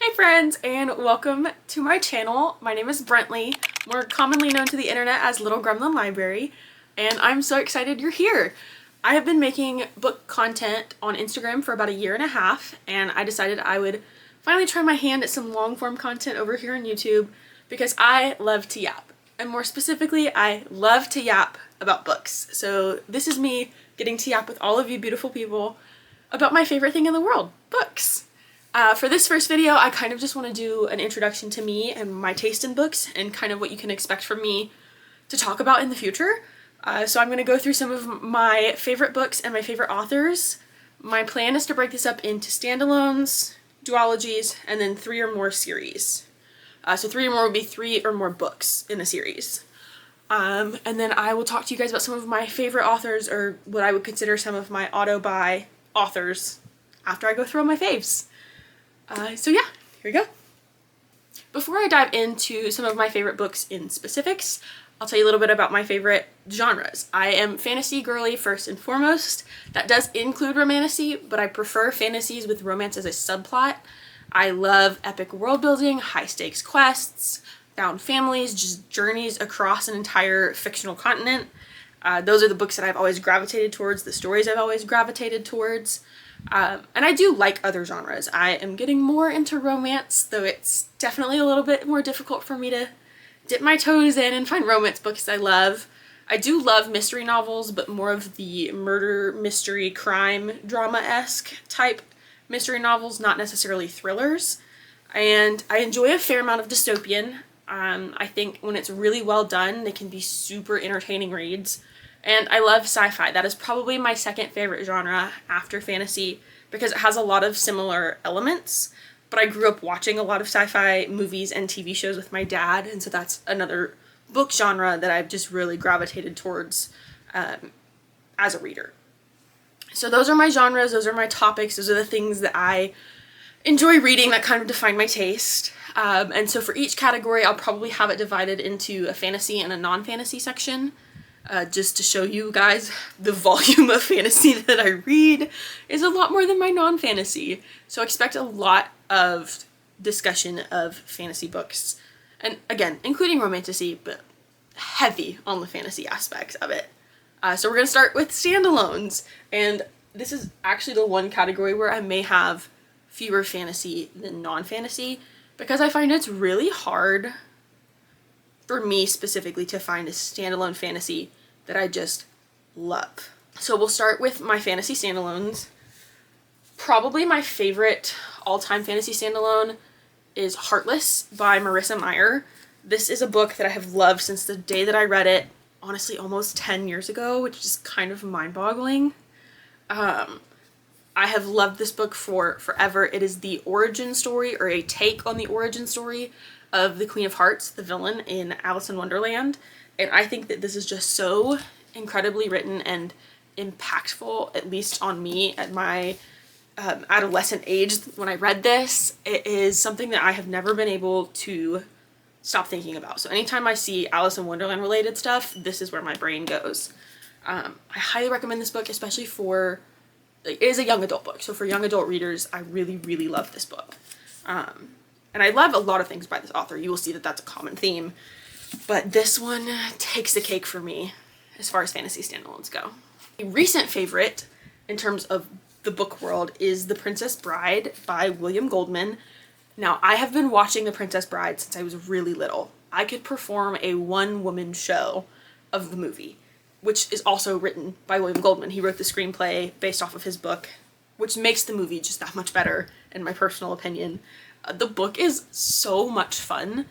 Hi friends, and welcome to my channel. My name is Brentley, more commonly known to the internet as Little Gremlin Library, and I'm so excited you're here. I have been making book content on Instagram for about a year and a half, and I decided I would finally try my hand at some long form content over here on YouTube because I love to yap. And more specifically, I love to yap about books. So this is me getting to yap with all of you beautiful people about my favorite thing in the world, books. For this first video, I kind of just want to do an introduction to me and my taste in books and kind of what you can expect from me to talk about in the future. So I'm going to go through some of my favorite books and my favorite authors. My plan is to break this up into standalones, duologies, and then 3 or more series. So 3 or more would be 3 or more books in a series. And then I will talk to you guys about some of my favorite authors, or what I would consider some of my auto-buy authors, after I go through all my faves. So yeah, here we go. Before I dive into some of my favorite books in specifics, I'll tell you a little bit about my favorite genres. I am fantasy girly first and foremost. That does include romantasy, but I prefer fantasies with romance as a subplot. I love epic world building, high stakes quests, found families, just journeys across an entire fictional continent. Those are the books that I've always gravitated towards, the stories I've always gravitated towards. And I do like other genres. I am getting more into romance, though it's definitely a little bit more difficult for me to dip my toes in and find romance books I love. I do love mystery novels, but more of the murder, mystery, crime, drama-esque type mystery novels, not necessarily thrillers. And I enjoy a fair amount of dystopian. I think when it's really well done, they can be super entertaining reads. And I love sci-fi. That is probably my second favorite genre after fantasy because it has a lot of similar elements. But I grew up watching a lot of sci-fi movies and TV shows with my dad, and so that's another book genre that I've just really gravitated towards as a reader. So those are my genres, those are my topics, those are the things that I enjoy reading that kind of define my taste. And so for each category, I'll probably have it divided into a fantasy and a non-fantasy section. Just to show you guys the volume of fantasy that I read is a lot more than my non-fantasy. So expect a lot of discussion of fantasy books. And again, including romantasy, but heavy on the fantasy aspects of it. So we're going to start with standalones. And this is actually the one category where I may have fewer fantasy than non-fantasy, because I find it's really hard for me specifically to find a standalone fantasy that I just love. So we'll start with my fantasy standalones. Probably my favorite all-time fantasy standalone is Heartless by Marissa Meyer. This is a book that I have loved since the day that I read it, honestly almost 10 years ago, which is kind of mind-boggling. I have loved this book for forever. It is the origin story, or a take on the origin story, of the Queen of Hearts, the villain in Alice in Wonderland. And I think that this is just so incredibly written and impactful, at least on me at my adolescent age when I read this. It is something that I have never been able to stop thinking about. So anytime I see Alice in Wonderland related stuff, this is where my brain goes. I highly recommend this book, especially for, it is a young adult book. So for young adult readers, I really, really love this book. And I love a lot of things by this author. You will see that that's a common theme. But this one takes the cake for me as far as fantasy standalones go. A recent favorite in terms of the book world is The Princess Bride by William Goldman. Now, I have been watching The Princess Bride since I was really little. I could perform a one-woman show of the movie, which is also written by William Goldman. He wrote the screenplay based off of his book, which makes the movie just that much better, in my personal opinion. The book is so much fun,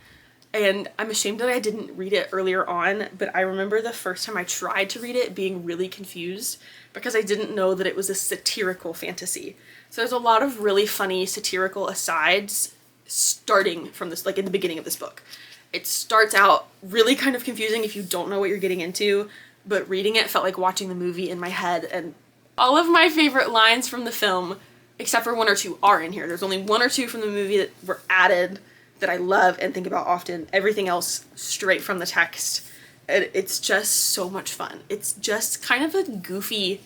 and I'm ashamed that I didn't read it earlier on, but I remember the first time I tried to read it being really confused because I didn't know that it was a satirical fantasy. So there's a lot of really funny satirical asides starting from this, like in the beginning of this book. It starts out really kind of confusing if you don't know what you're getting into, but reading it felt like watching the movie in my head, and all of my favorite lines from the film, except for 1 or 2, are in here. There's only 1 or 2 from the movie that were added that I love and think about often. Everything else straight from the text. And it's just so much fun. It's just kind of a goofy,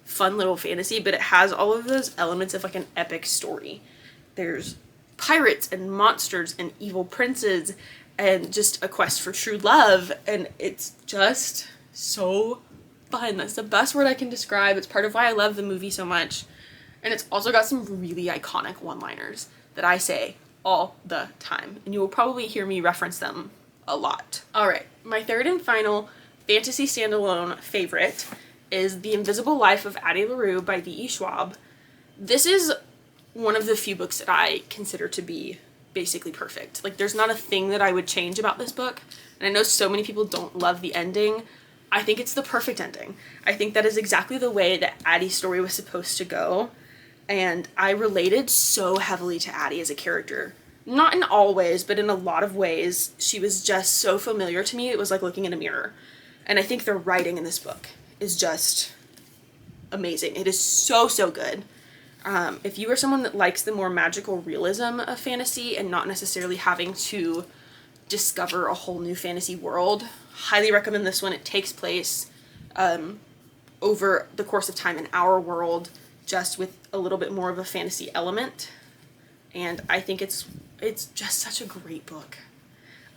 fun little fantasy, but it has all of those elements of like an epic story. There's pirates and monsters and evil princes and just a quest for true love, and it's just so fun. That's the best word I can describe. It's part of why I love the movie so much. And it's also got some really iconic one-liners that I say all the time, and you will probably hear me reference them a lot. Alright, my third and final fantasy standalone favorite is The Invisible Life of Addie LaRue by V.E. Schwab. This is one of the few books that I consider to be basically perfect. Like, there's not a thing that I would change about this book, and I know so many people don't love the ending. I think it's the perfect ending. I think that is exactly the way that Addie's story was supposed to go. And I related so heavily to Addie as a character. Not in all ways, but in a lot of ways. She was just so familiar to me, it was like looking in a mirror. And I think the writing in this book is just amazing. It is so, so good. If you are someone that likes the more magical realism of fantasy and not necessarily having to discover a whole new fantasy world, highly recommend this one. It takes place over the course of time in our world, just with a little bit more of a fantasy element, and I think it's just such a great book.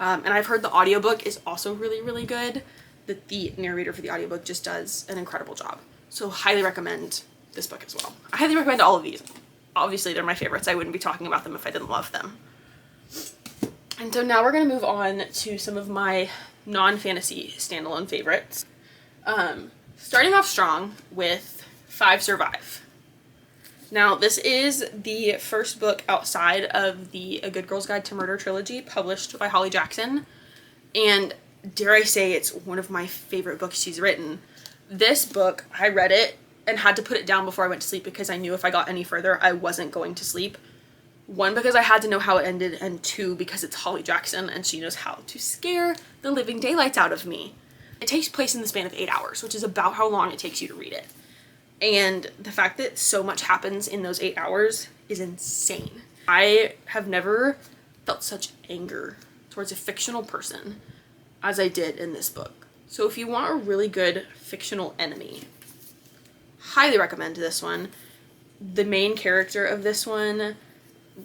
And I've heard the audiobook is also really, really good, that the narrator for the audiobook just does an incredible job. So highly recommend this book as well. I highly recommend all of these. Obviously they're my favorites. I wouldn't be talking about them if I didn't love them. And so now we're going to move on to some of my non-fantasy standalone favorites. Starting off strong with 5 Survive. Now, this is the first book outside of the A Good Girl's Guide to Murder trilogy published by Holly Jackson, and dare I say it's one of my favorite books she's written. This book, I read it and had to put it down before I went to sleep because I knew if I got any further I wasn't going to sleep. 1, because I had to know how it ended, and 2, because it's Holly Jackson and she knows how to scare the living daylights out of me. It takes place in the span of 8 hours, which is about how long it takes you to read it. And the fact that so much happens in those 8 hours is insane. I have never felt such anger towards a fictional person as I did in this book. So if you want a really good fictional enemy, highly recommend this one. The main character of this one,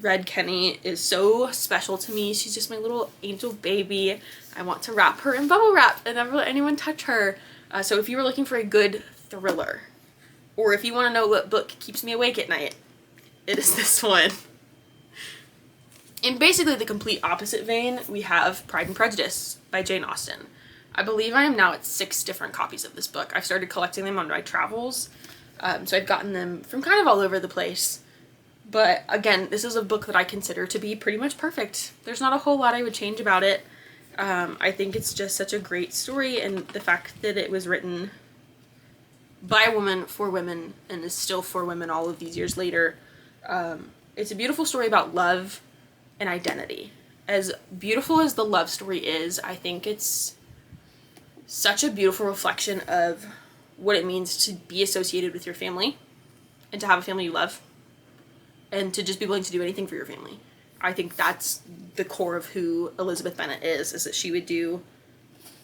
Red Kenny, is so special to me. She's just my little angel baby. I want to wrap her in bubble wrap and never let anyone touch her. So if you were looking for a good thriller, or if you want to know what book keeps me awake at night, it is this one. In basically the complete opposite vein, we have Pride and Prejudice by Jane Austen. I believe I am now at 6 different copies of this book. I've started collecting them on my travels, so I've gotten them from kind of all over the place. But again, this is a book that I consider to be pretty much perfect. There's not a whole lot I would change about it. I think it's just such a great story, and the fact that it was written by a woman for women and is still for women all of these years later. It's a beautiful story about love and identity. As beautiful as the love story is, I think it's such a beautiful reflection of what it means to be associated with your family and to have a family you love and to just be willing to do anything for your family. I think that's the core of who Elizabeth Bennet is that she would do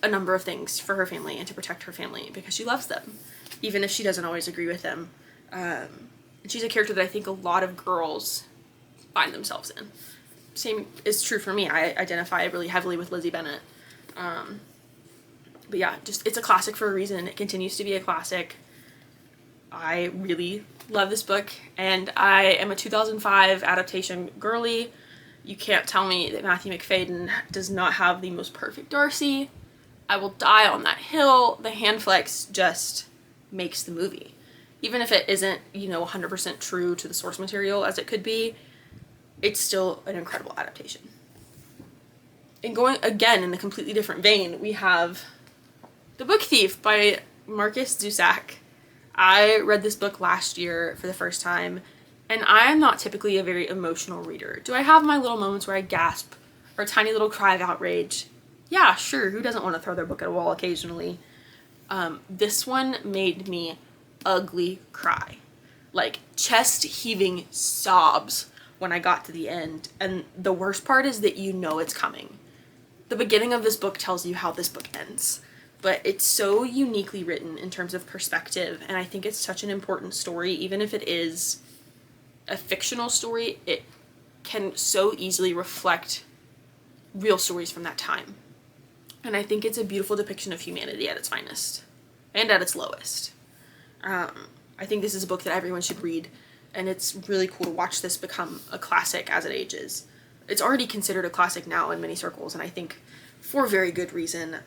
a number of things for her family and to protect her family because she loves them, even if she doesn't always agree with them. And she's a character that I think a lot of girls find themselves in. Same is true for me. I identify really heavily with Lizzie Bennet. But yeah, just it's a classic for a reason. It continues to be a classic. I really love this book, and I am a 2005 adaptation girly. You can't tell me that Matthew Macfadyen does not have the most perfect Darcy. I will die on that hill. The hand flex just makes the movie. Even if it isn't, 100% true to the source material as it could be, it's still an incredible adaptation. And going again in a completely different vein, we have The Book Thief by Marcus Zusak. I read this book last year for the first time, and I am not typically a very emotional reader. Do I have my little moments where I gasp or a tiny little cry of outrage? Yeah, sure, who doesn't want to throw their book at a wall occasionally? This one made me ugly cry. Like, chest-heaving sobs when I got to the end. And the worst part is that you know it's coming. The beginning of this book tells you how this book ends. But it's so uniquely written in terms of perspective, and I think it's such an important story. Even if it is a fictional story, it can so easily reflect real stories from that time. And I think it's a beautiful depiction of humanity at its finest and at its lowest. I think this is a book that everyone should read, and it's really cool to watch this become a classic as it ages. It's already considered a classic now in many circles, and I think for very good reason.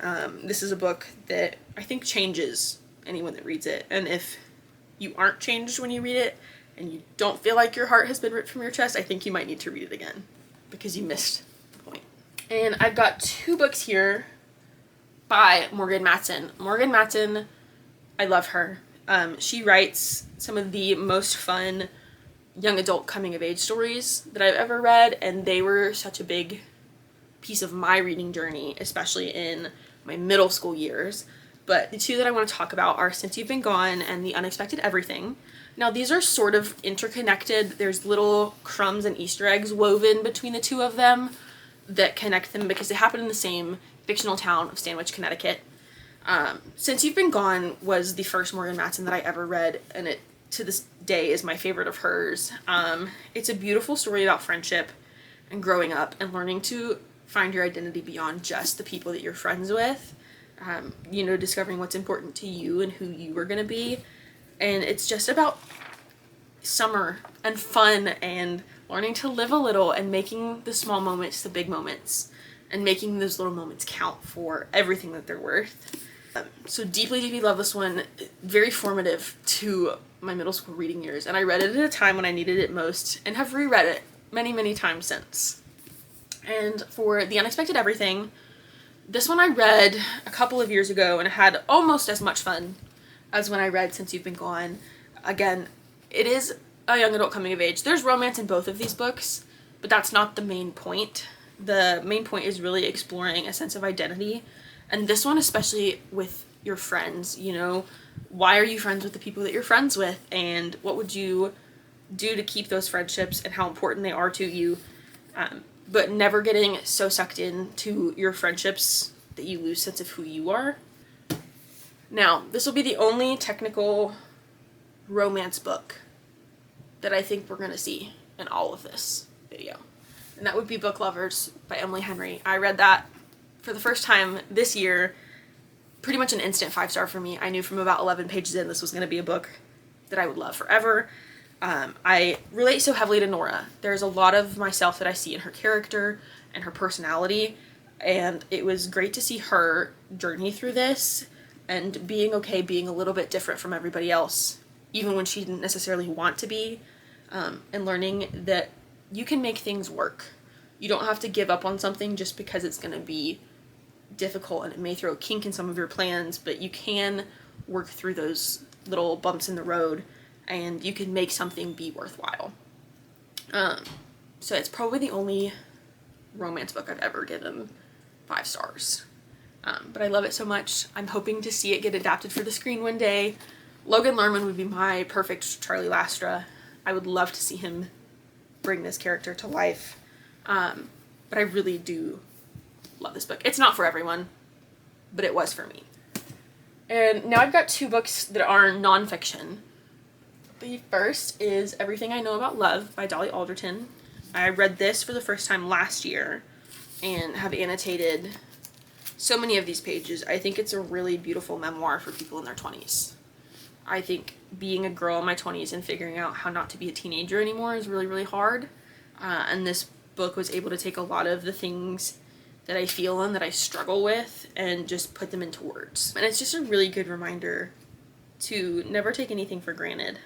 This is a book that I think changes anyone that reads it, and if you aren't changed when you read it and you don't feel like your heart has been ripped from your chest, I think you might need to read it again because you missed the point. And I've got 2 books here by Morgan Matson. Morgan Matson, I love her. She writes some of the most fun young adult coming of age stories that I've ever read, and they were such a big piece of my reading journey, especially in my middle school years. But the 2 that I want to talk about are Since You've Been Gone and The Unexpected Everything. Now, these are sort of interconnected. There's little crumbs and Easter eggs woven between the 2 of them that connect them because they happen in the same fictional town of Sandwich, Connecticut. Since You've Been Gone was the first Morgan Matson that I ever read, and it, to this day, is my favorite of hers. It's a beautiful story about friendship and growing up and learning to find your identity beyond just the people that you're friends with. Discovering what's important to you and who you are going to be. And it's just about summer and fun and learning to live a little and making the small moments the big moments and making those little moments count for everything that they're worth. So deeply, deeply love this one. Very formative to my middle school reading years. And I read it at a time when I needed it most and have reread it many, many times since. And for The Unexpected Everything, this one I read a couple of years ago and had almost as much fun as when I read Since You've Been Gone. Again, it is a young adult coming of age. There's romance in both of these books, but that's not the main point. The main point is really exploring a sense of identity. And this one, especially with your friends, why are you friends with the people that you're friends with? And what would you do to keep those friendships and how important they are to you? But never getting so sucked into your friendships that you lose sense of who you are. Now, this will be the only technical romance book that I think we're going to see in all of this video. And that would be Book Lovers by Emily Henry. I read that for the first time this year. Pretty much an instant 5-star for me. I knew from about 11 pages in this was going to be a book that I would love forever. I relate so heavily to Nora. There's a lot of myself that I see in her character and her personality, and it was great to see her journey through this and being okay being a little bit different from everybody else, even when she didn't necessarily want to be, and learning that you can make things work. You don't have to give up on something just because it's going to be difficult and it may throw a kink in some of your plans, but you can work through those little bumps in the road and you can make something be worthwhile. So it's probably the only romance book I've ever given 5 stars. But I love it so much. I'm hoping to see it get adapted for the screen one day. Logan Lerman would be my perfect Charlie Lastra. I would love to see him bring this character to life. But I really do love this book. It's not for everyone, but it was for me. And now I've got 2 books that are nonfiction. The first is Everything I Know About Love by Dolly Alderton. I read this for the first time last year and have annotated so many of these pages. I think it's a really beautiful memoir for people in their 20s. I think being a girl in my 20s and figuring out how not to be a teenager anymore is really, really hard. And this book was able to take a lot of the things that I feel and that I struggle with and just put them into words. And it's just a really good reminder to never take anything for granted.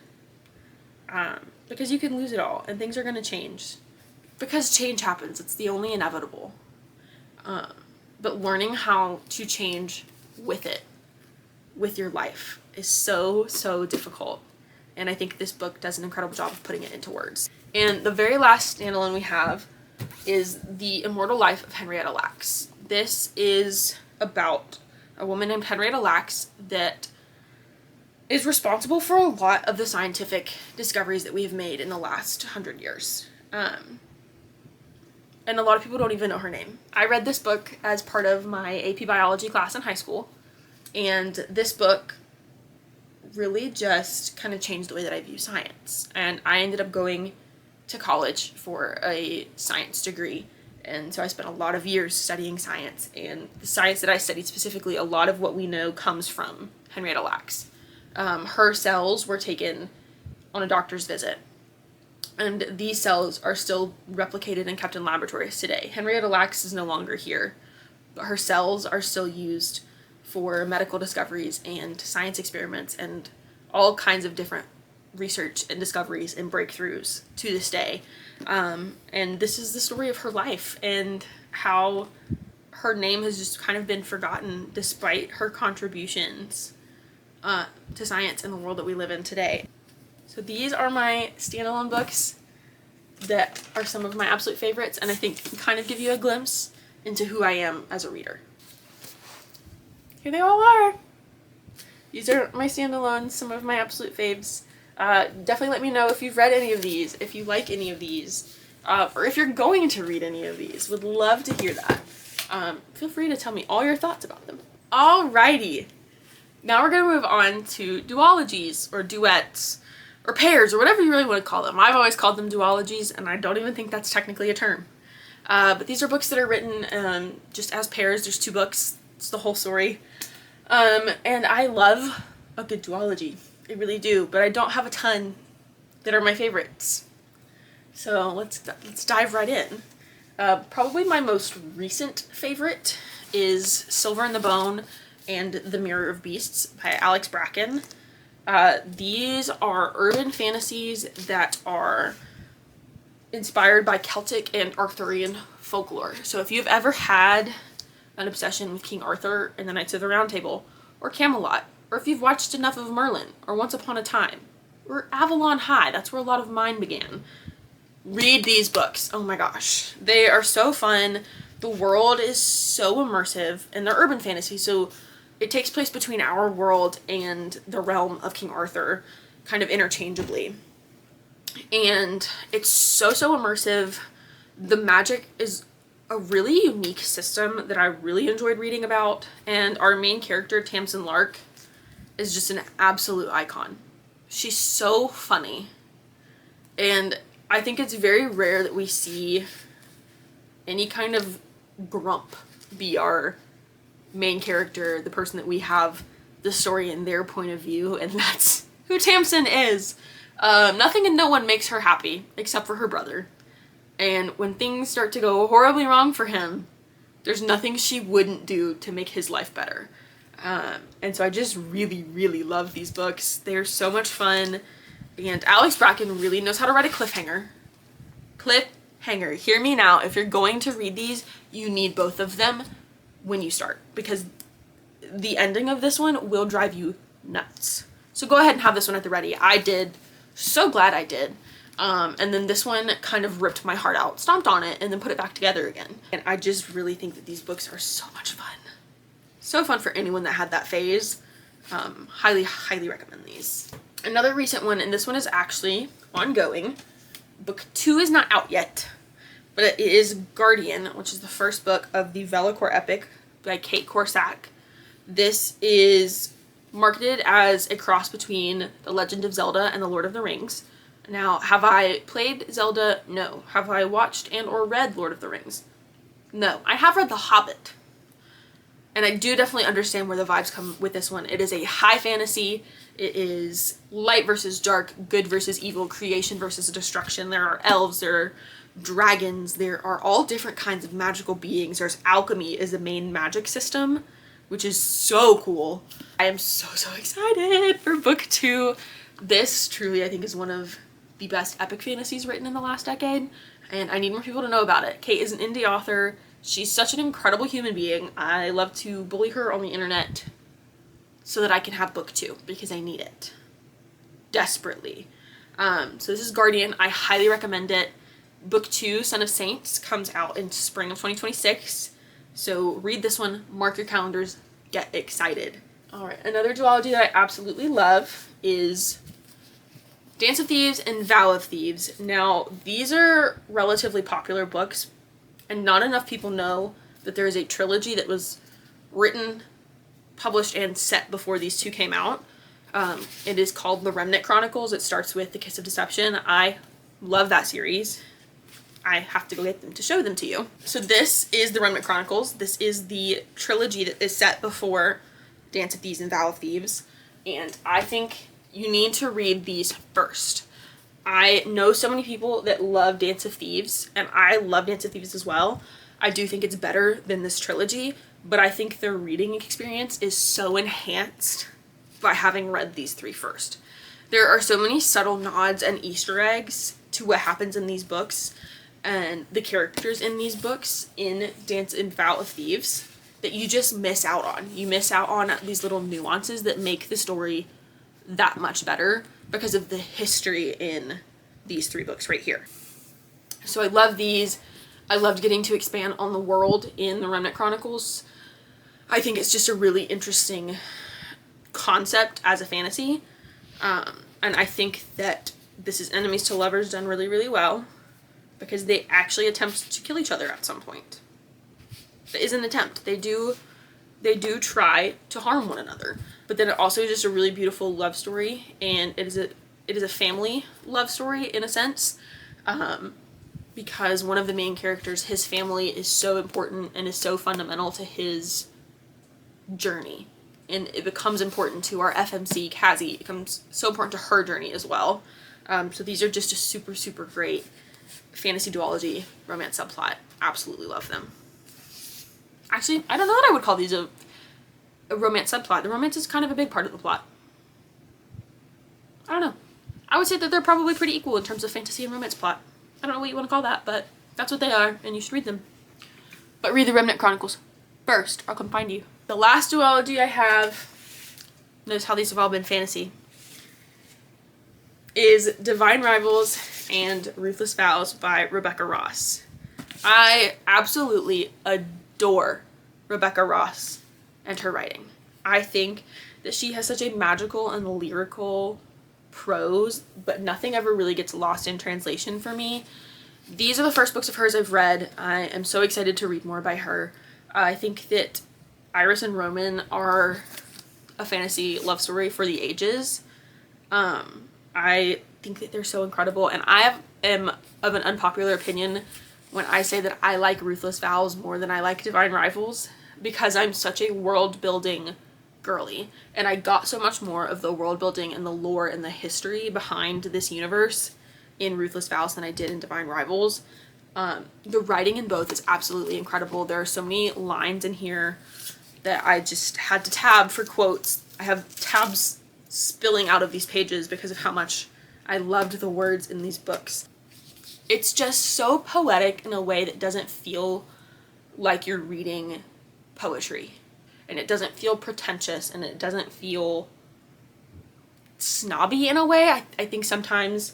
Because you can lose it all and things are going to change. Because change happens. It's the only inevitable. But learning how to change with it, with your life, is so, so difficult. And I think this book does an incredible job of putting it into words. And the very last standalone we have is The Immortal Life of Henrietta Lacks. This is about a woman named Henrietta Lacks that is responsible for a lot of the scientific discoveries that we have made in the last 100 years. And a lot of people don't even know her name. I read this book as part of my AP Biology class in high school, and this book really just kind of changed the way that I view science. And I ended up going to college for a science degree. And so I spent a lot of years studying science, and the science that I studied specifically, a lot of what we know comes from Henrietta Lacks. Her cells were taken on a doctor's visit, and these cells are still replicated and kept in laboratories today. Henrietta Lacks is no longer here, but her cells are still used for medical discoveries and science experiments and all kinds of different research and discoveries and breakthroughs to this day. And this is the story of her life and how her name has just kind of been forgotten despite her contributions to science and the world that we live in today. So these are my standalone books that are some of my absolute favorites, and I think can kind of give you a glimpse into who I am as a reader. Here they all are. These are my standalones, some of my absolute faves. Definitely let me know if you've read any of these, if you like any of these, or if you're going to read any of these. Would love to hear that. Feel free to tell me all your thoughts about them. Alrighty. Now we're going to move on to duologies, or duets, or pairs, or whatever you really want to call them. I've always called them duologies, and I don't even think that's technically a term. But these are books that are written just as pairs. There's 2 books. It's the whole story. And I love a good duology. I really do, but I don't have a ton that are my favorites. So let's dive right in. Probably my most recent favorite is Silver in the Bone and The Mirror of Beasts by Alex Bracken. These are urban fantasies that are inspired by Celtic and Arthurian folklore. So if you've ever had an obsession with King Arthur and the Knights of the Round Table, or Camelot, or if you've watched enough of Merlin, or Once Upon a Time, or Avalon High, that's where a lot of mine began. Read these books. Oh my gosh. They are so fun. The world is so immersive, and they're urban fantasy, so it takes place between our world and the realm of King Arthur, kind of interchangeably. And it's so immersive. The magic is a really unique system that I really enjoyed reading about, and our main character, Tamsin Lark, is just an absolute icon. She's so funny, and I think it's very rare that we see any kind of grump be our main character, the person that we have the story in their point of view, and that's who Tamsin is. Nothing and no one makes her happy except for her brother. And when things start to go horribly wrong for him, there's nothing she wouldn't do to make his life better. And so I just really love these books. They're so much fun. And Alex Bracken really knows how to write a cliffhanger. Cliffhanger. Hear me now. If you're going to read these, you need both of them when you start, because the ending of this one will drive you nuts. So go ahead and have this one at the ready. I did. So glad I did. And then this one kind of ripped my heart out, stomped on it, and then put it back together again. And I just really think that these books are so much fun. So fun for anyone that had that phase. Highly recommend these. Another recent one, and this one is actually ongoing. Book 2 is not out yet, but it is Guardian, which is the first book of the Velocore epic by Kate Corsack. This is marketed as a cross between The Legend of Zelda and The Lord of the Rings. Now, have I played Zelda? No. Have I watched and or read Lord of the Rings? No. I have read The Hobbit. And I do definitely understand where the vibes come with this one. It is a high fantasy. It is light versus dark, good versus evil, creation versus destruction. There are elves, there are dragons, there are all different kinds of magical beings. There's alchemy is the main magic system, which is so cool. I am so excited for book 2. This truly, I think, is one of the best epic fantasies written in the last decade, and I need more people to know about it. Kate is an indie author. She's such an incredible human being. I love to bully her on the internet so that I can have book 2, because I need it desperately. So this is Guardian. I highly recommend it. Book 2, Son of Saints, comes out in spring of 2026. So read this one, mark your calendars, get excited. Alright, another duology that I absolutely love is Dance of Thieves and Vow of Thieves. Now, these are relatively popular books, and not enough people know that there is a trilogy that was written, published, and set before these 2 came out. It is called The Remnant Chronicles. It starts with The Kiss of Deception. I Love that series. I have to go get them to show them to you. So this is the Remnant Chronicles. This is the trilogy that is set before Dance of Thieves and Vow of Thieves. And I think you need to read these first. I know so many people that love Dance of Thieves, and I love Dance of Thieves as well. I do think it's better than this trilogy, but I think their reading experience is so enhanced by having read these three first. There are so many subtle nods and Easter eggs to what happens in these books and the characters in these books in Dance and Vow of Thieves that you just miss out on. You miss out on these little nuances that make the story that much better because of the history in these three books right here. So I love these. I loved getting to expand on the world in the Remnant Chronicles. I think it's just a really interesting concept as a fantasy. And I think that this is Enemies to Lovers done really, really well because they actually attempt to kill each other at some point. It is an attempt. They do try to harm one another. But then it also is just a really beautiful love story, and it is a family love story in a sense. Because one of the main characters, his family is so important and is so fundamental to his journey. And it becomes important to our FMC, Cassie. It becomes so important to her journey as well. So these are just a super, super great fantasy duology romance subplot. Absolutely love them. Actually, I don't know that I would call these a romance subplot. The romance is kind of a big part of the plot. I don't know. I would say that they're probably pretty equal in terms of fantasy and romance plot. I don't know what you want to call that, but that's what they are, and you should read them. But read the Remnant Chronicles first. I'll come find you. The last duology I have, notice how these have all been fantasy, is Divine Rivals and Ruthless Vows by Rebecca Ross. I absolutely adore Rebecca Ross and her writing. I think that she has such a magical and lyrical prose, but nothing ever really gets lost in translation for me. These are the first books of hers I've read. I am so excited to read more by her. I think that Iris and Roman are a fantasy love story for the ages. I think that they're so incredible, and I am of an unpopular opinion when I say that I like Ruthless Vows more than I like Divine Rivals, because I'm such a world building girly, and I got so much more of the world building and the lore and the history behind this universe in Ruthless Vows than I did in Divine Rivals. The writing in both is absolutely incredible. There are so many lines in here that I just had to tab for quotes. I have tabs spilling out of these pages because of how much I loved the words in these books. It's just so poetic in a way that doesn't feel like you're reading poetry. And it doesn't feel pretentious, and it doesn't feel snobby in a way. I think sometimes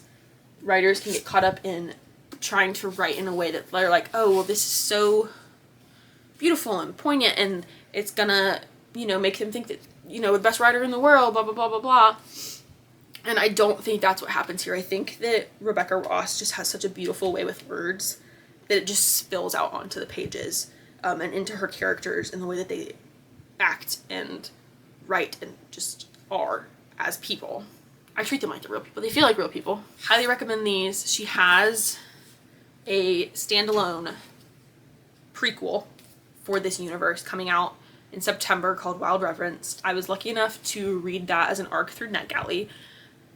writers can get caught up in trying to write in a way that they're like, oh, well, this is so beautiful and poignant, and it's gonna, make them think that, the best writer in the world, blah, blah, blah, blah, blah. And I don't think that's what happens here. I think that Rebecca Ross just has such a beautiful way with words that it just spills out onto the pages, and into her characters and the way that they act and write and just are as people. I treat them like they're real people. They feel like real people. Highly recommend these. She has a standalone prequel for this universe coming out in September called Wild Reverence. I was lucky enough to read that as an ARC through NetGalley,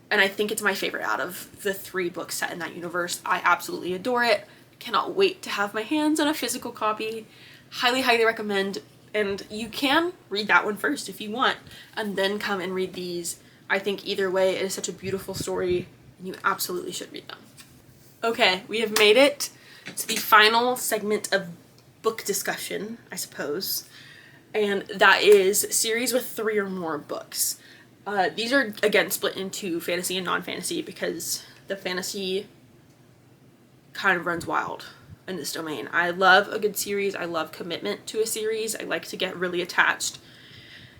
and I think it's my favorite out of the 3 books set in that universe. I absolutely adore it. Cannot wait to have my hands on a physical copy. Highly, highly recommend. And you can read that one first if you want, and then come and read these. I think either way, it is such a beautiful story, and you absolutely should read them. Okay, we have made it to the final segment of book discussion, I suppose. And that is series with 3 or more books. These are, again, split into fantasy and non-fantasy because the fantasy kind of runs wild in this domain. I love a good series. I love commitment to a series. I like to get really attached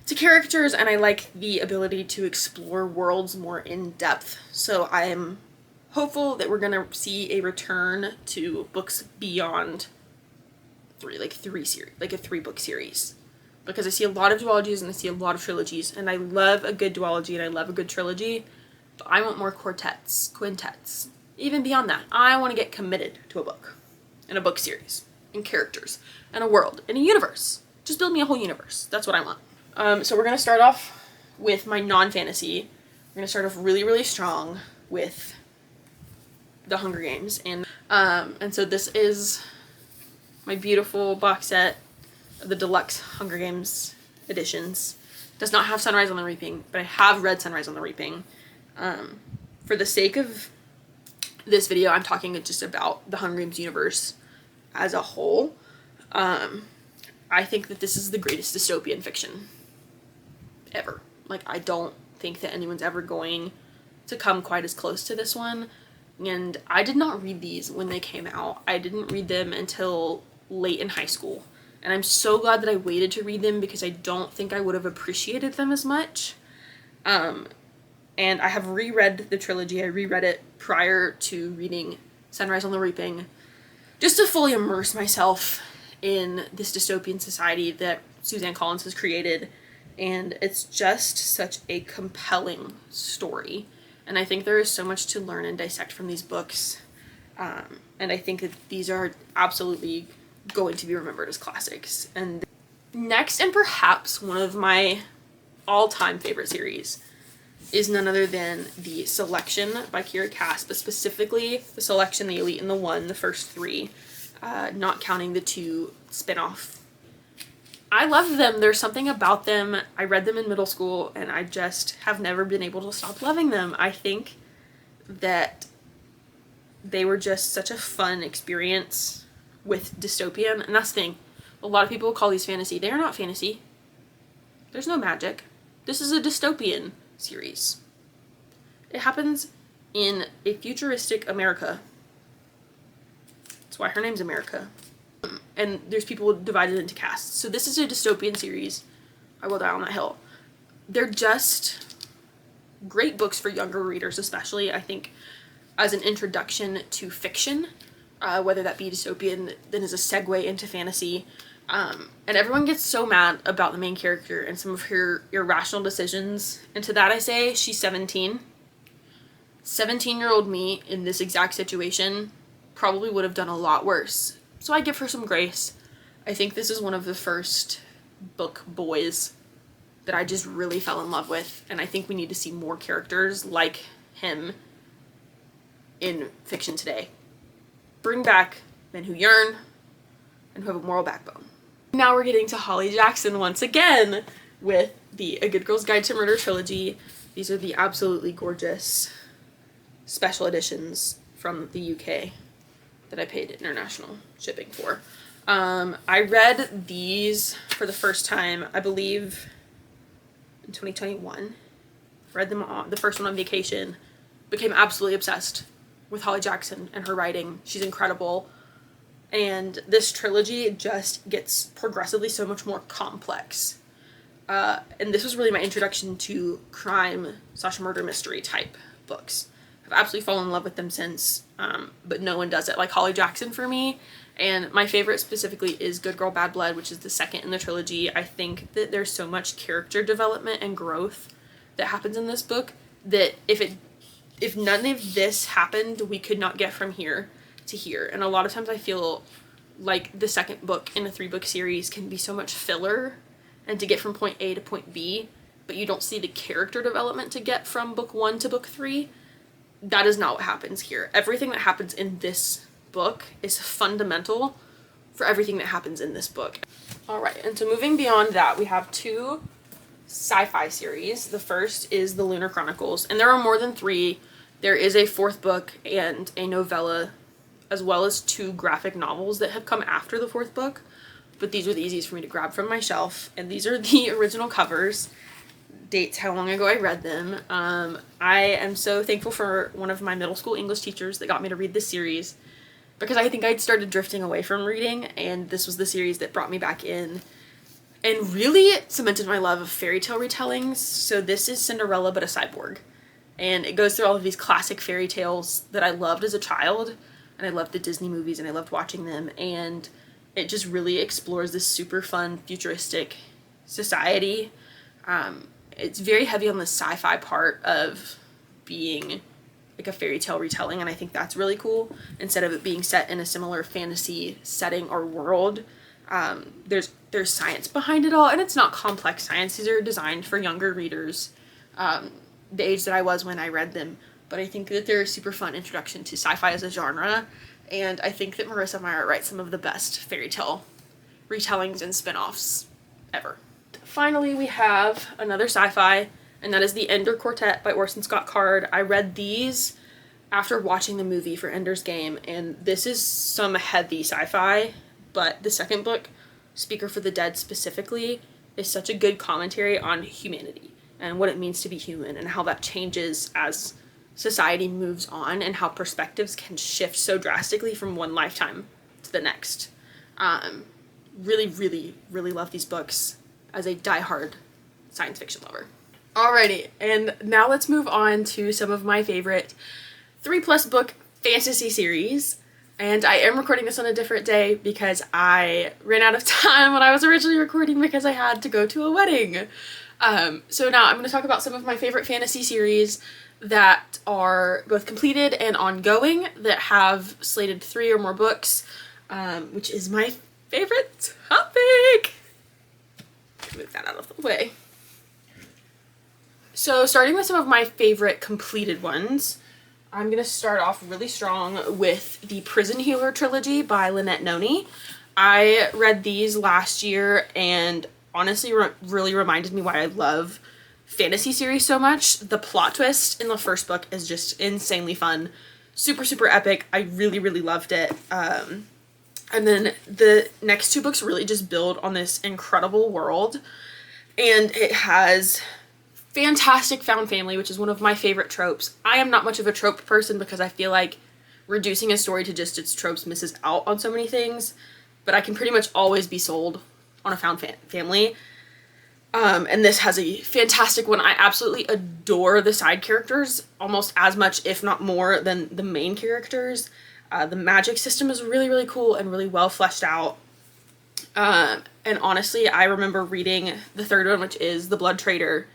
to characters, and I like the ability to explore worlds more in depth. So I am hopeful that we're gonna see a return to books beyond 3, like 3-book series. Because I see a lot of duologies and I see a lot of trilogies, and I love a good duology and I love a good trilogy, but I want more quintets. even beyond that, I want to get committed to a book and a book series and characters and a world and a universe. Just build me a whole universe. That's what I want. So we're going to start off with my non-fantasy. We're going to start off really, really strong with The Hunger Games. And so this is my beautiful box set of the deluxe Hunger Games editions. Does not have Sunrise on the Reaping, but I have read Sunrise on the Reaping. For the sake of this video, I'm talking just about the Hunger Games universe as a whole. I think that this is the greatest dystopian fiction ever. Like, I don't think that anyone's ever going to come quite as close to this one. And I did not read these when they came out. I didn't read them until late in high school. And I'm so glad that I waited to read them because I don't think I would have appreciated them as much. And I have reread the trilogy. I reread it prior to reading Sunrise on the Reaping, just to fully immerse myself in this dystopian society that Suzanne Collins has created. And it's just such a compelling story. And I think there is so much to learn and dissect from these books. And I think that these are absolutely going to be remembered as classics. And next, and perhaps one of my all-time favorite series, is none other than The Selection by Kiera Cass, but specifically The Selection, The Elite, and The One, the first three, not counting the two spin-off. I love them. There's something about them. I read them in middle school, and I just have never been able to stop loving them. I think that they were just such a fun experience with dystopian, and that's the thing. A lot of people call these fantasy. They are not fantasy. There's no magic. This is a dystopian series. It happens in a futuristic America. That's why her name's America. And there's people divided into castes. So this is a dystopian series. I Will Die on That Hill. They're just great books for younger readers, especially, I think, as an introduction to fiction, whether that be dystopian, then as a segue into fantasy. And everyone gets so mad about the main character and some of her irrational decisions. And to that I say, she's 17. 17-year-old me in this exact situation probably would have done a lot worse. So I give her some grace. I think this is one of the first book boys that I just really fell in love with. And I think we need to see more characters like him in fiction today. Bring back men who yearn and who have a moral backbone. Now we're getting to Holly Jackson once again with the A Good Girl's Guide to Murder trilogy. These are the absolutely gorgeous special editions from the UK that I paid international shipping for. I read these for the first time, I believe, in 2021. Read them all, the first one on vacation. Became absolutely obsessed with Holly Jackson and her writing. She's incredible. And this trilogy just gets progressively so much more complex. And this was really my introduction to crime/murder mystery type books. I've absolutely fallen in love with them since, but no one does it like Holly Jackson for me. And my favorite specifically is Good Girl, Bad Blood, which is the second in the trilogy. I think that there's so much character development and growth that happens in this book that if none of this happened, we could not get from here to here. And a lot of times I feel like the second book in a 3-book series can be so much filler and to get from point A to point B, but you don't see the character development to get from book 1 to book 3. That is not what happens here. Everything that happens in this book is fundamental for everything that happens in this book. Alright, and so moving beyond that, we have 2 sci-fi series. The first is the Lunar Chronicles, and there are more than 3. There is a 4th book and a novella, as well as 2 graphic novels that have come after the 4th book, but these were the easiest for me to grab from my shelf, and these are the original covers. Dates how long ago I read them. I am so thankful for one of my middle school English teachers that got me to read this series, because I think I'd started drifting away from reading, and this was the series that brought me back in and really cemented my love of fairy tale retellings. So this is Cinderella but a cyborg, and it goes through all of these classic fairy tales that I loved as a child, and I loved the Disney movies and I loved watching them, and it just really explores this super fun futuristic society. It's very heavy on the sci-fi part of being like a fairy tale retelling, and I think that's really cool. Instead of it being set in a similar fantasy setting or world, there's science behind it all, and it's not complex science. These are designed for younger readers, the age that I was when I read them, but I think that they're a super fun introduction to sci-fi as a genre, and I think that Marissa Meyer writes some of the best fairy tale retellings and spin-offs ever. Finally, we have another sci-fi, and that is The Ender Quartet by Orson Scott Card. I read these after watching the movie for Ender's Game, and this is some heavy sci-fi, but the second book, Speaker for the Dead specifically, is such a good commentary on humanity and what it means to be human and how that changes as society moves on and how perspectives can shift so drastically from one lifetime to the next. Really, really, really love these books as a diehard science fiction lover. Alrighty, and now let's move on to some of my favorite 3+ book fantasy series. And I am recording this on a different day because I ran out of time when I was originally recording because I had to go to a wedding. So now I'm going to talk about some of my favorite fantasy series that are both completed and ongoing, that have slated 3 or more books, which is my favorite topic. Move that out of the way. So starting with some of my favorite completed ones, I'm going to start off really strong with the Prison Healer trilogy by Lynette Noni. I read these last year and honestly really reminded me why I love fantasy series so much. The plot twist in the first book is just insanely fun. Super, super epic. I really, really loved it. And then the next 2 books really just build on this incredible world. And it has fantastic found family, which is one of my favorite tropes. I am not much of a trope person because I feel like reducing a story to just its tropes misses out on so many things. But I can pretty much always be sold on a found family. And this has a fantastic one. I absolutely adore the side characters almost as much, if not more, than the main characters. The magic system is really, really cool and really well fleshed out. And honestly, I remember reading the third one, which is The Blood Trader,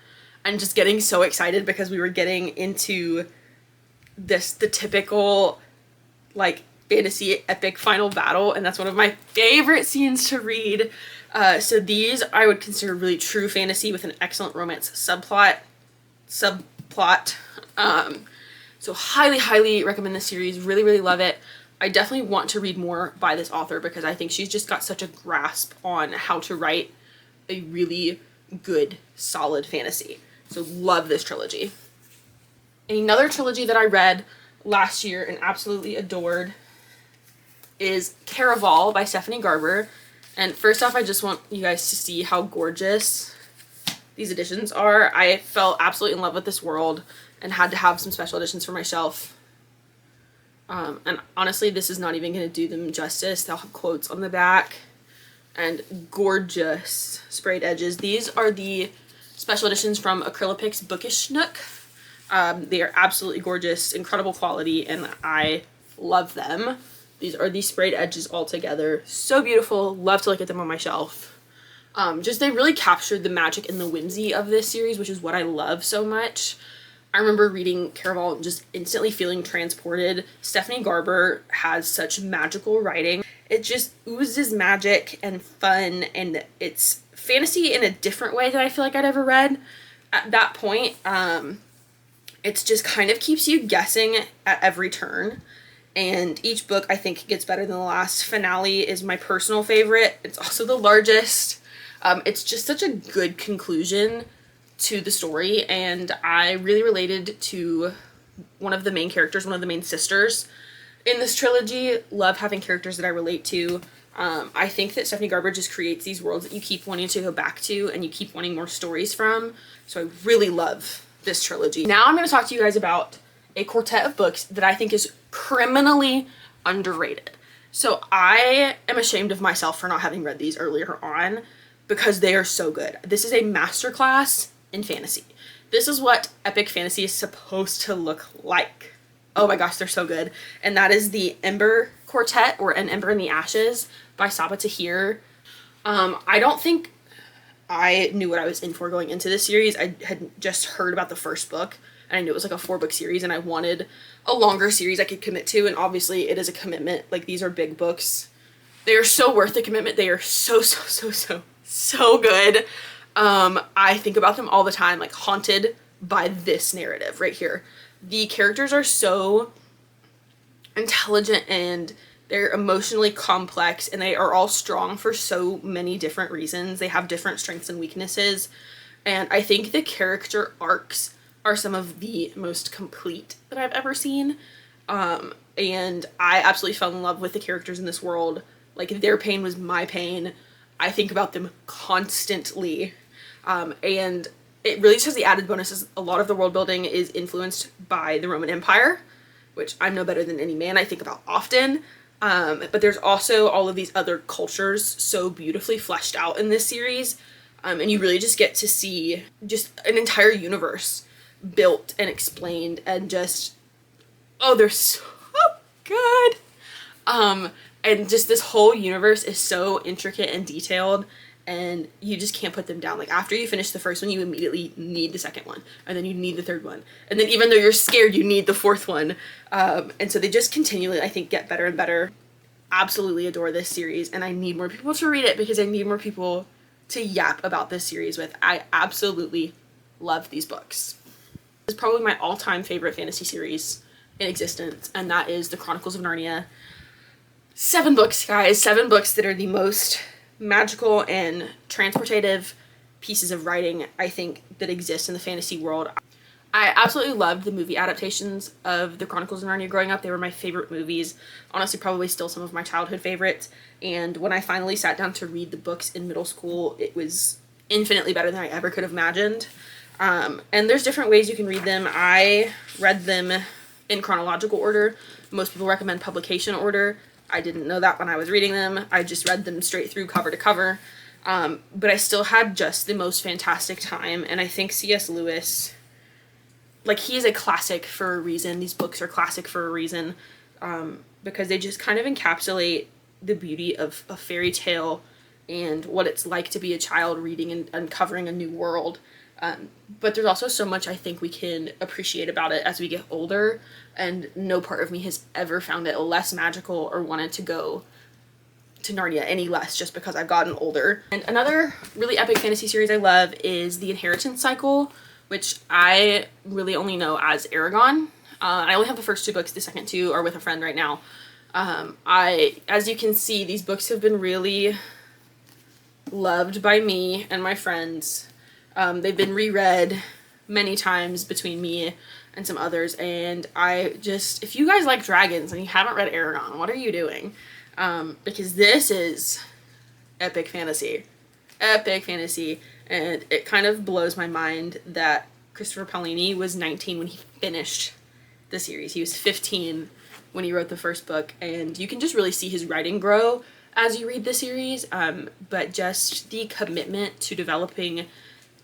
and just getting so excited because we were getting into the typical, like, fantasy epic final battle, and that's one of my favorite scenes to read. So these I would consider really true fantasy with an excellent romance subplot. So highly recommend this series. Really, really love it. I definitely want to read more by this author because I think she's just got such a grasp on how to write a really good, solid fantasy. So love this trilogy. Another trilogy that I read last year and absolutely adored is Caraval by Stephanie Garber. And first off, I just want you guys to see how gorgeous these editions are. I fell absolutely in love with this world and had to have some special editions for my shelf. And honestly, this is not even going to do them justice. They'll have quotes on the back and gorgeous sprayed edges. These are the special editions from Acrylopix Bookish Nook. They are absolutely gorgeous, incredible quality, and I love them. These are the sprayed edges all together. So beautiful. Love to look at them on my shelf. Just they really captured the magic and the whimsy of this series, which is what I love so much. I remember reading Caraval and just instantly feeling transported. Stephanie Garber has such magical writing. It just oozes magic and fun, and it's fantasy in a different way than I feel like I'd ever read at that point. It just kind of keeps you guessing at every turn. And each book, I think, gets better than the last. Finale is my personal favorite. It's also the largest. It's just such a good conclusion to the story, and I really related to one of the main characters, one of the main sisters in this trilogy. Love having characters that I relate to. I think that Stephanie Garber just creates these worlds that you keep wanting to go back to and you keep wanting more stories from. So I really love this trilogy. Now I'm going to talk to you guys about a quartet of books that I think is criminally underrated. So I am ashamed of myself for not having read these earlier on because they are so good. This is a masterclass in fantasy. This is what epic fantasy is supposed to look like. Oh my gosh, they're so good. And that is the Ember Quartet, or An Ember in the Ashes by Sabaa Tahir. I don't think I knew what I was in for going into this series. I had just heard about the first book and I knew it was like a 4-book series, and I wanted a longer series I could commit to, and obviously it is a commitment. Like, these are big books. They are so worth the commitment. They are so good. I think about them all the time, like haunted by this narrative right here. The characters are so intelligent and they're emotionally complex, and they are all strong for so many different reasons. They have different strengths and weaknesses, and I think the character arcs are some of the most complete that I've ever seen. And I absolutely fell in love with the characters in this world. Like, their pain was my pain. I think about them constantly. And it really just has the added bonuses. A lot of the world building is influenced by the Roman Empire, which I'm no better than any man I think about often. But there's also all of these other cultures so beautifully fleshed out in this series. And you really just get to see just an entire universe built and explained, and just, oh, they're so good. And just this whole universe is so intricate and detailed, and you just can't put them down. Like, after you finish the first one, you immediately need the second one, and then you need the third one, and then even though you're scared, you need the fourth one. And so they just continually, I think, get better and better. Absolutely adore this series, and I need more people to read it because I need more people to yap about this series with. I absolutely love these books. This is probably my all-time favorite fantasy series in existence, and that is The Chronicles of Narnia. 7 books, guys. 7 books that are the most magical and transportative pieces of writing, I think, that exist in the fantasy world. I absolutely loved the movie adaptations of The Chronicles of Narnia growing up. They were my favorite movies. Honestly, probably still some of my childhood favorites. And when I finally sat down to read the books in middle school, it was infinitely better than I ever could have imagined. And there's different ways you can read them. I read them in chronological order. Most people recommend publication order. I didn't know that when I was reading them. I just read them straight through cover to cover. But I still had just the most fantastic time. And I think C.S. Lewis, like, he is a classic for a reason. These books are classic for a reason. Because they just kind of encapsulate the beauty of a fairy tale and what it's like to be a child reading and uncovering a new world. But there's also so much I think we can appreciate about it as we get older, and no part of me has ever found it less magical or wanted to go to Narnia any less just because I've gotten older. And another really epic fantasy series I love is The Inheritance Cycle, which I really only know as Eragon. I only have the first 2 books. The second 2 are with a friend right now. As you can see, these books have been really loved by me and my friends. They've been reread many times between me and some others, and if you guys like dragons and you haven't read Eragon, what are you doing? Because this is epic fantasy. Epic fantasy, and it kind of blows my mind that Christopher Paolini was 19 when he finished the series. He was 15 when he wrote the first book, and you can just really see his writing grow as you read the series, but just the commitment to developing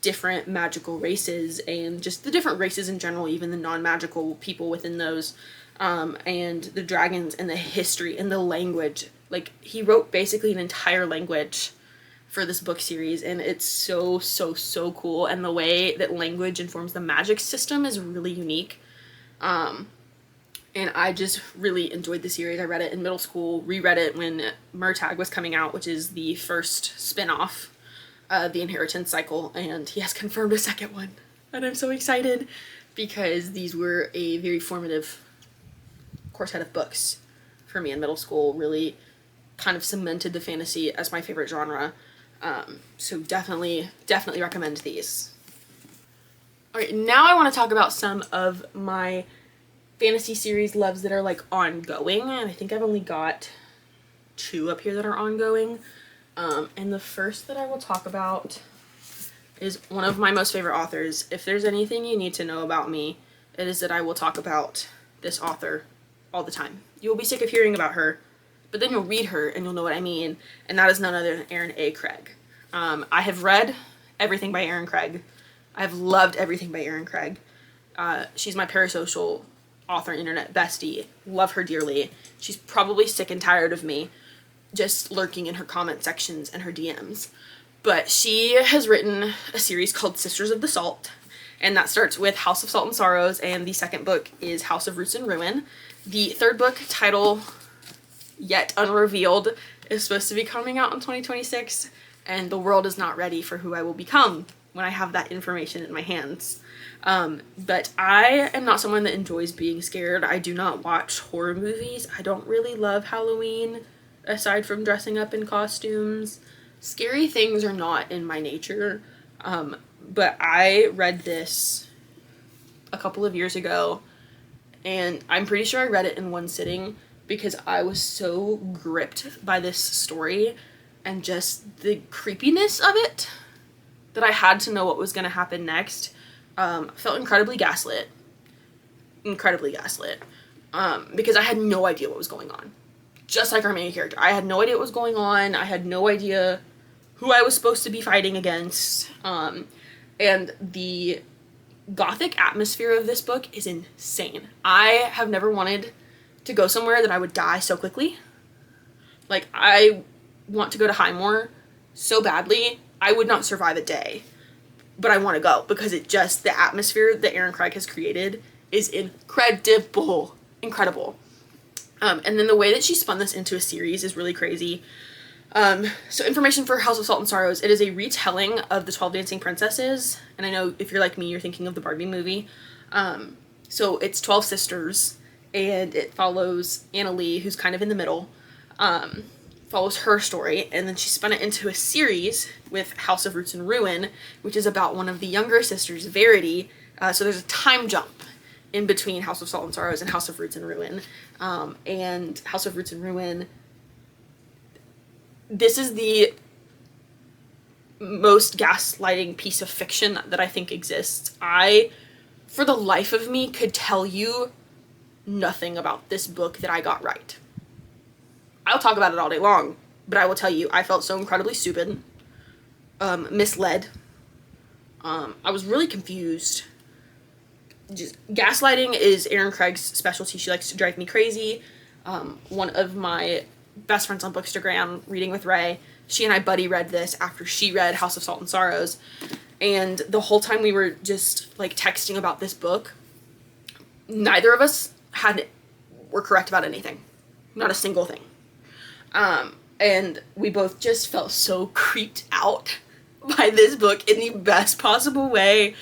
different magical races and just the different races in general, even the non-magical people within those, and the dragons and the history and the language. Like, he wrote basically an entire language for this book series, and it's so cool, and the way that language informs the magic system is really unique. And I just really enjoyed the series. I read it in middle school, reread it when Murtagh was coming out, which is the first spin-off of The Inheritance Cycle, and he has confirmed a second one. And I'm so excited because these were a very formative core set of books for me in middle school. Really kind of cemented the fantasy as my favorite genre. So definitely recommend these. Alright, now I want to talk about some of my fantasy series loves that are like ongoing, and I think I've only got 2 up here that are ongoing. And the first that I will talk about is one of my most favorite authors. If there's anything you need to know about me, it is that I will talk about this author all the time. You will be sick of hearing about her, but then you'll read her and you'll know what I mean, and that is none other than Erin A. Craig. I have read everything by Erin Craig. I've loved everything by Erin Craig. She's my parasocial author internet bestie. Love her dearly. She's probably sick and tired of me just lurking in her comment sections and her DMs. But she has written a series called Sisters of the Salt, and that starts with House of Salt and Sorrows, and the second book is House of Roots and Ruin. The third book, title yet unrevealed, is supposed to be coming out in 2026, and the world is not ready for who I will become when I have that information in my hands. But I am not someone that enjoys being scared. I do not watch horror movies. I don't really love Halloween, aside from dressing up in costumes. Scary things are not in my nature. But I read this a couple of years ago, and I'm pretty sure I read it in one sitting because I was so gripped by this story and just the creepiness of it that I had to know what was going to happen next. I felt incredibly gaslit. Because I had no idea what was going on. Just like our main character. I had no idea what was going on. I had no idea who I was supposed to be fighting against. And the gothic atmosphere of this book is insane. I have never wanted to go somewhere that I would die so quickly. Like, I want to go to Highmore so badly. I would not survive a day. But I want to go because the atmosphere that Aaron Craig has created is incredible. And then the way that she spun this into a series is really crazy. So information for House of Salt and Sorrows. It is a retelling of the 12 Dancing Princesses. And I know if you're like me, you're thinking of the Barbie movie. So it's 12 sisters, and it follows Annalee, who's kind of in the middle. Follows her story, and then she spun it into a series with House of Roots and Ruin, which is about one of the younger sisters, Verity. So there's a time jump in between House of Salt and Sorrows and House of Roots and Ruin. And House of Roots and Ruin, this is the most gaslighting piece of fiction that I think exists. I, for the life of me, could tell you nothing about this book that I got right. I'll talk about it all day long, but I will tell you, I felt so incredibly stupid, misled. I was really confused. Just gaslighting is Aaron Craig's specialty. She likes to drive me crazy. One of my best friends on Bookstagram, Reading with Ray, she and I buddy read this after she read House of Salt and Sorrows, and the whole time we were just like texting about this book, neither of us were correct about anything. Not a single thing. And we both just felt so creeped out by this book in the best possible way.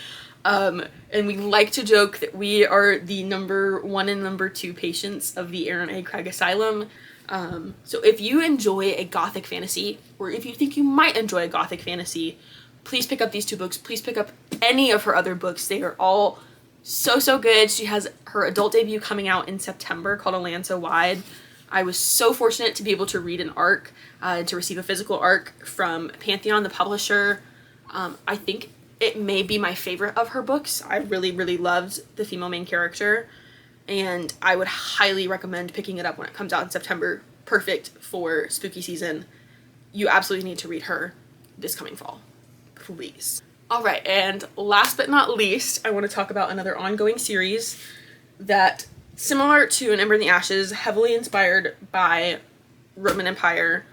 And we like to joke that we are the number 1 and number 2 patients of the Aaron A. Craig Asylum. So if you enjoy a gothic fantasy, or if you think you might enjoy a gothic fantasy, please pick up these 2 books. Please pick up any of her other books. They are all so good. She has her adult debut coming out in September called A Land So Wide. I was so fortunate to be able to read an ARC, to receive a physical ARC from Pantheon, the publisher. I think it may be my favorite of her books. I really loved the female main character, and I would highly recommend picking it up when it comes out in September. Perfect for spooky season. You absolutely need to read her this coming fall. Please. Alright, and last but not least, I want to talk about another ongoing series that, similar to An Ember in the Ashes, heavily inspired by Roman Empire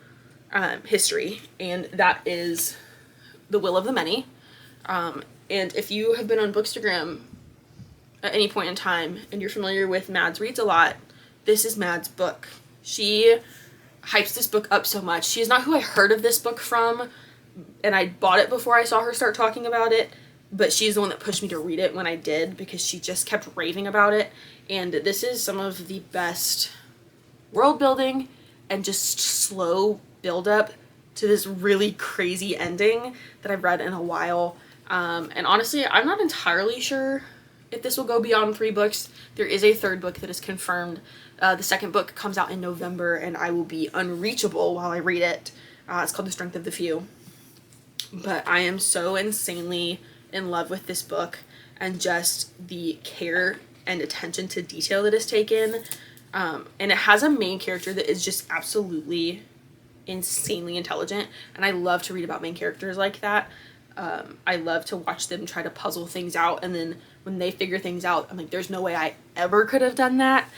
history, and that is The Will of the Many. And if you have been on Bookstagram at any point in time and you're familiar with Mads Reads a Lot, this is Mads' book. She hypes this book up so much. She is not who I heard of this book from, and I bought it before I saw her start talking about it, but she's the one that pushed me to read it when I did, because she just kept raving about it. And this is some of the best world building and just slow build up to this really crazy ending that I've read in a while. And honestly, I'm not entirely sure if this will go beyond 3 books. There is a 3rd book that is confirmed. The 2nd book comes out in November, and I will be unreachable while I read it. It's called The Strength of the Few. But I am so insanely in love with this book, and just the care and attention to detail that is taken. And it has a main character that is just absolutely insanely intelligent, and I love to read about main characters like that. I love to watch them try to puzzle things out, and then when they figure things out, I'm like, there's no way I ever could have done that.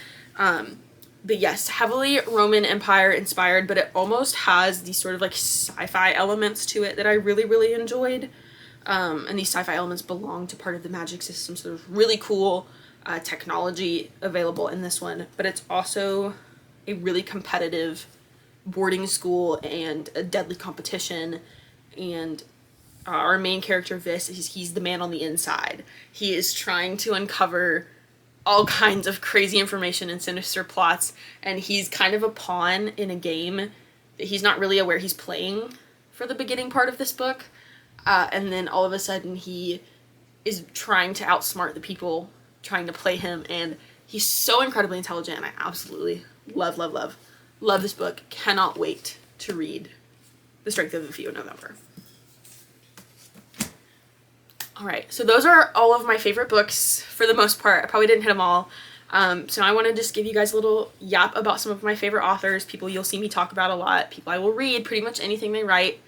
But yes, heavily Roman Empire inspired, but it almost has these sort of like sci-fi elements to it that I really enjoyed. and these sci-fi elements belong to part of the magic system, so there's really cool technology available in this one, but it's also a really competitive boarding school and a deadly competition. And our main character, Vis, he's the man on the inside. He is trying to uncover all kinds of crazy information and sinister plots, and he's kind of a pawn in a game that he's not really aware he's playing for the beginning part of this book. And then all of a sudden he is trying to outsmart the people trying to play him, and he's so incredibly intelligent, and I absolutely love this book. Cannot wait to read The Strength of the Few in November. Alright, so those are all of my favorite books for the most part. I probably didn't hit them all. So I want to just give you guys a little yap about some of my favorite authors, people you'll see me talk about a lot, people I will read, pretty much anything they write.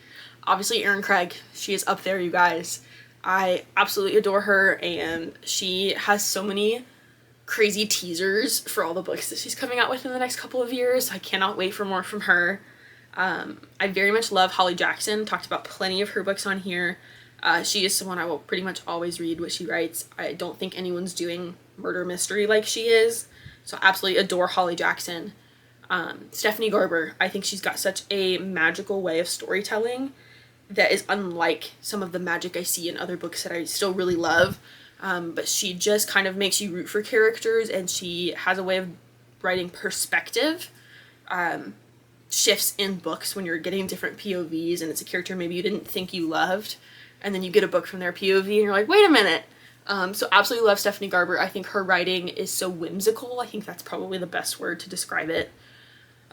Obviously Erin Craig, she is up there, you guys. I absolutely adore her, and she has so many crazy teasers for all the books that she's coming out with in the next couple of years. I cannot wait for more from her. I very much love Holly Jackson, talked about plenty of her books on here. She is someone I will pretty much always read what she writes. I don't think anyone's doing murder mystery like she is, so I absolutely adore Holly Jackson. Stephanie Garber, I think she's got such a magical way of storytelling that is unlike some of the magic I see in other books that I still really love. But she just kind of makes you root for characters, and she has a way of writing perspective shifts in books when you're getting different POVs and it's a character maybe you didn't think you loved, and then you get a book from their POV and you're like, wait a minute. So absolutely love Stephanie Garber. I think her writing is so whimsical. I think that's probably the best word to describe it.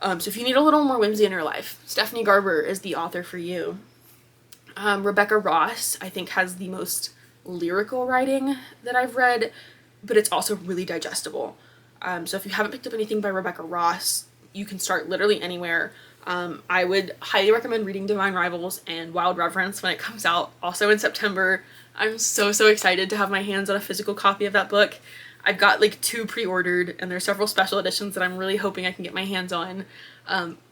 So if you need a little more whimsy in your life, Stephanie Garber is the author for you. Rebecca Ross, I think, has the most lyrical writing that I've read, but it's also really digestible. So if you haven't picked up anything by Rebecca Ross, you can start literally anywhere. I would highly recommend reading Divine Rivals and Wild Reverence when it comes out, also in September. I'm so excited to have my hands on a physical copy of that book. I've got like 2 pre-ordered, and there's several special editions that I'm really hoping I can get my hands on.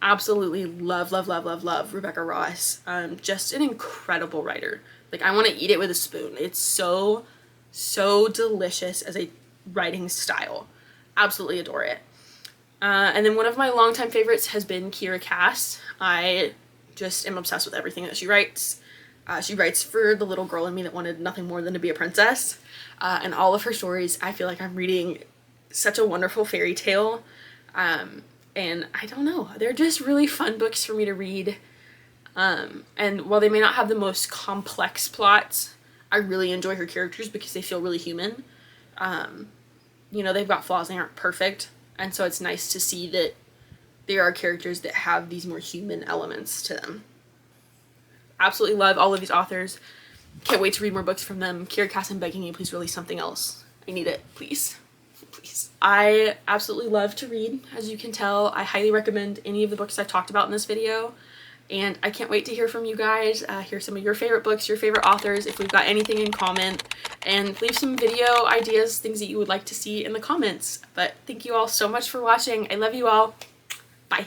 Absolutely love Rebecca Ross. Just an incredible writer. Like, I want to eat it with a spoon. It's so delicious as a writing style. Absolutely adore it. And then one of my longtime favorites has been Kiera Cass. I just am obsessed with everything that she writes. She writes for the little girl in me that wanted nothing more than to be a princess. And all of her stories, I feel like I'm reading such a wonderful fairy tale. And I don't know, they're just really fun books for me to read. And while they may not have the most complex plots, I really enjoy her characters because they feel really human. You know, they've got flaws, they aren't perfect. And so it's nice to see that there are characters that have these more human elements to them. Absolutely love all of these authors. Can't wait to read more books from them. Kiera Cass, I'm begging you, please release something else. I need it, please. Please. I absolutely love to read, as you can tell. I highly recommend any of the books I've talked about in this video. And I can't wait to hear from you guys, hear some of your favorite books, your favorite authors, if we've got anything in common, and leave some video ideas, things that you would like to see in the comments. But thank you all so much for watching. I love you all. Bye.